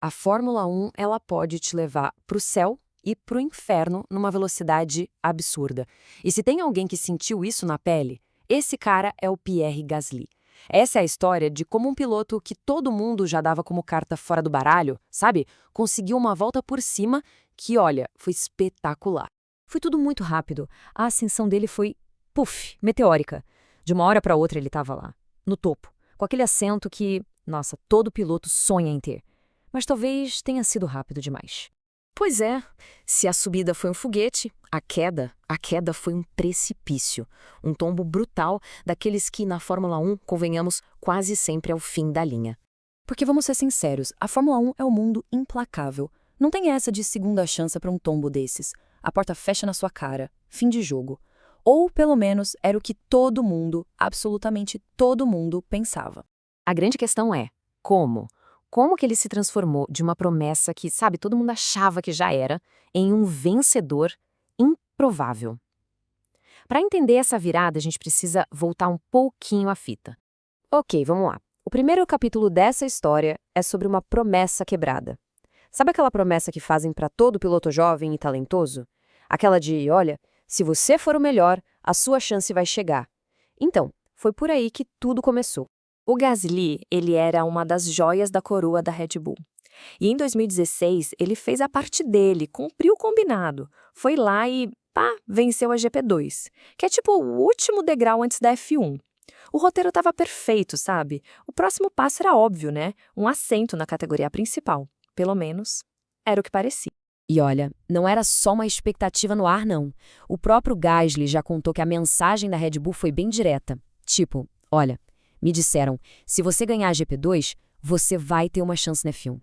A Fórmula 1, ela pode te levar para o céu e para o inferno numa velocidade absurda. E se tem alguém que sentiu isso na pele, esse cara é o Pierre Gasly. Essa é a história de como um piloto que todo mundo já dava como carta fora do baralho, sabe? Conseguiu uma volta por cima que, olha, foi espetacular. Foi tudo muito rápido. A ascensão dele foi, puf, meteórica. De uma hora para outra ele estava lá, no topo, com aquele assento que, nossa, todo piloto sonha em ter. Mas talvez tenha sido rápido demais. Pois é, se a subida foi um foguete, a queda foi um precipício. Um tombo brutal, daqueles que na Fórmula 1, convenhamos, quase sempre é o fim da linha. Porque vamos ser sinceros, a Fórmula 1 é um mundo implacável. Não tem essa de segunda chance para um tombo desses. A porta fecha na sua cara, fim de jogo. Ou, pelo menos, era o que todo mundo, absolutamente todo mundo, pensava. A grande questão é, como? Como que ele se transformou de uma promessa que, sabe, todo mundo achava que já era, em um vencedor improvável? Para entender essa virada, a gente precisa voltar um pouquinho à fita. Ok, vamos lá. O primeiro capítulo dessa história é sobre uma promessa quebrada. Sabe aquela promessa que fazem para todo piloto jovem e talentoso? Aquela de, olha, se você for o melhor, a sua chance vai chegar. Então, foi por aí que tudo começou. O Gasly, ele era uma das joias da coroa da Red Bull. E em 2016, ele fez a parte dele, cumpriu o combinado. Foi lá e, venceu a GP2, que é tipo o último degrau antes da F1. O roteiro estava perfeito, sabe? O próximo passo era óbvio, né? Um assento na categoria principal. Pelo menos, era o que parecia. E olha, não era só uma expectativa no ar, não. O próprio Gasly já contou que a mensagem da Red Bull foi bem direta. Tipo, olha, me disseram, se você ganhar a GP2, você vai ter uma chance na F1.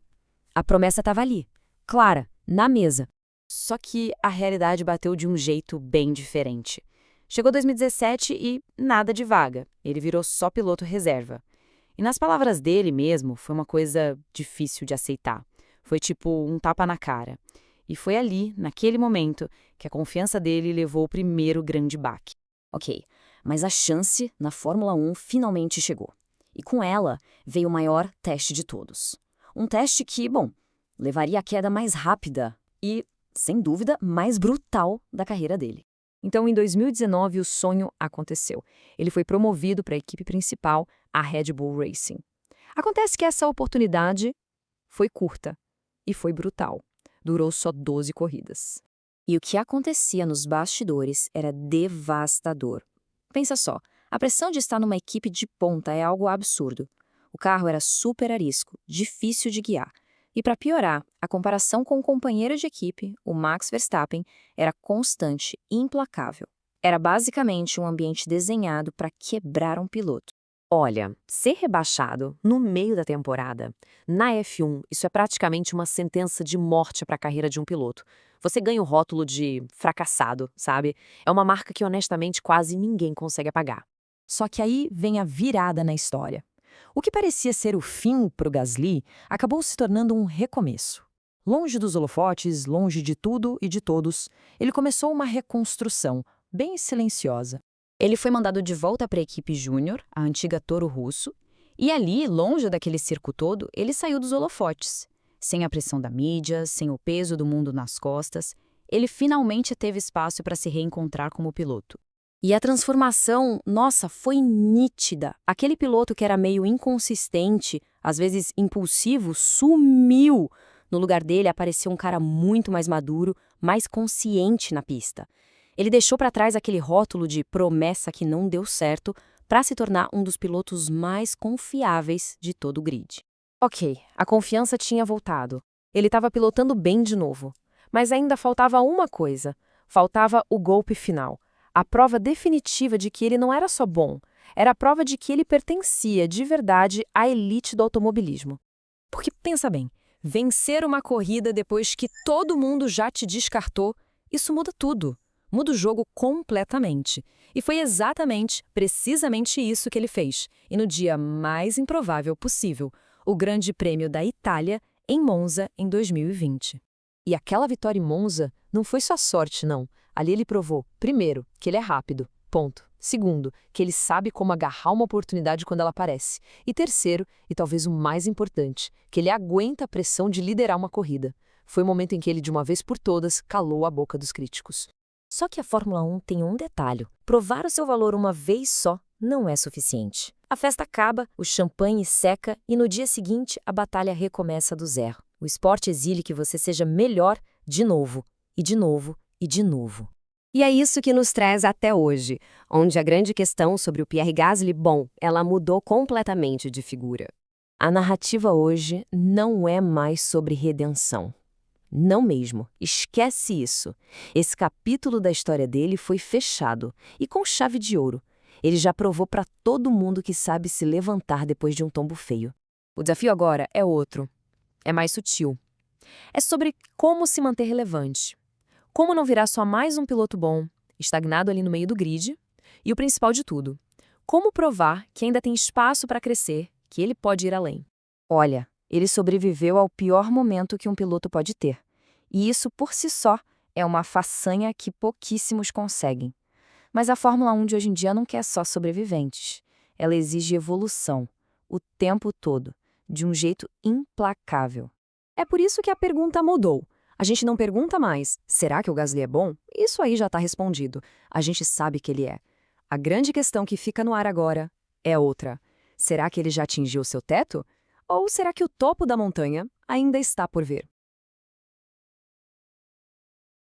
A promessa estava ali, clara, na mesa. Só que a realidade bateu de um jeito bem diferente. Chegou 2017 e nada de vaga. Ele virou só piloto reserva. E nas palavras dele mesmo, foi uma coisa difícil de aceitar. Foi tipo um tapa na cara. E foi ali, naquele momento, que a confiança dele levou o primeiro grande baque. Ok, mas a chance na Fórmula 1 finalmente chegou. E com ela veio o maior teste de todos. Um teste que, bom, levaria a queda mais rápida e, sem dúvida, mais brutal da carreira dele. Então, em 2019, o sonho aconteceu. Ele foi promovido para a equipe principal, a Red Bull Racing. Acontece que essa oportunidade foi curta e foi brutal. Durou só 12 corridas. E o que acontecia nos bastidores era devastador. Pensa só, a pressão de estar numa equipe de ponta é algo absurdo. O carro era super arisco, difícil de guiar. E para piorar, a comparação com o companheiro de equipe, o Max Verstappen, era constante e implacável. Era basicamente um ambiente desenhado para quebrar um piloto. Olha, ser rebaixado no meio da temporada, na F1, isso é praticamente uma sentença de morte para a carreira de um piloto. Você ganha o rótulo de fracassado, sabe? É uma marca que honestamente quase ninguém consegue apagar. Só que aí vem a virada na história. O que parecia ser o fim para o Gasly acabou se tornando um recomeço. Longe dos holofotes, longe de tudo e de todos, ele começou uma reconstrução, bem silenciosa. Ele foi mandado de volta para a equipe júnior, a antiga Toro Rosso, e ali, longe daquele circo todo, ele saiu dos holofotes. Sem a pressão da mídia, sem o peso do mundo nas costas, ele finalmente teve espaço para se reencontrar como piloto. E a transformação, nossa, foi nítida. Aquele piloto que era meio inconsistente, às vezes impulsivo, sumiu. No lugar dele apareceu um cara muito mais maduro, mais consciente na pista. Ele deixou para trás aquele rótulo de promessa que não deu certo para se tornar um dos pilotos mais confiáveis de todo o grid. Ok, a confiança tinha voltado. Ele estava pilotando bem de novo. Mas ainda faltava uma coisa. Faltava o golpe final. A prova definitiva de que ele não era só bom. Era a prova de que ele pertencia de verdade à elite do automobilismo. Porque, pensa bem, vencer uma corrida depois que todo mundo já te descartou, isso muda tudo. Muda o jogo completamente. E foi exatamente, precisamente isso que ele fez. E no dia mais improvável possível, o Grande Prêmio da Itália, em Monza, em 2020. E aquela vitória em Monza não foi só sorte, não. Ali ele provou, primeiro, que ele é rápido. Ponto. Segundo, que ele sabe como agarrar uma oportunidade quando ela aparece. E terceiro, e talvez o mais importante, que ele aguenta a pressão de liderar uma corrida. Foi o momento em que ele, de uma vez por todas, calou a boca dos críticos. Só que a Fórmula 1 tem um detalhe: provar o seu valor uma vez só não é suficiente. A festa acaba, o champanhe seca e no dia seguinte a batalha recomeça do zero. O esporte exige que você seja melhor de novo, e de novo, e de novo. E é isso que nos traz até hoje, onde a grande questão sobre o Pierre Gasly, bom, ela mudou completamente de figura. A narrativa hoje não é mais sobre redenção. Não mesmo. Esquece isso. Esse capítulo da história dele foi fechado, e com chave de ouro. Ele já provou para todo mundo que sabe se levantar depois de um tombo feio. O desafio agora é outro. É mais sutil. É sobre como se manter relevante. Como não virar só mais um piloto bom, estagnado ali no meio do grid. E o principal de tudo, como provar que ainda tem espaço para crescer, que ele pode ir além. Olha, ele sobreviveu ao pior momento que um piloto pode ter. E isso, por si só, é uma façanha que pouquíssimos conseguem. Mas a Fórmula 1 de hoje em dia não quer só sobreviventes. Ela exige evolução, o tempo todo, de um jeito implacável. É por isso que a pergunta mudou. A gente não pergunta mais, será que o Gasly é bom? Isso aí já está respondido. A gente sabe que ele é. A grande questão que fica no ar agora é outra. Será que ele já atingiu seu teto? Ou será que o topo da montanha ainda está por vir?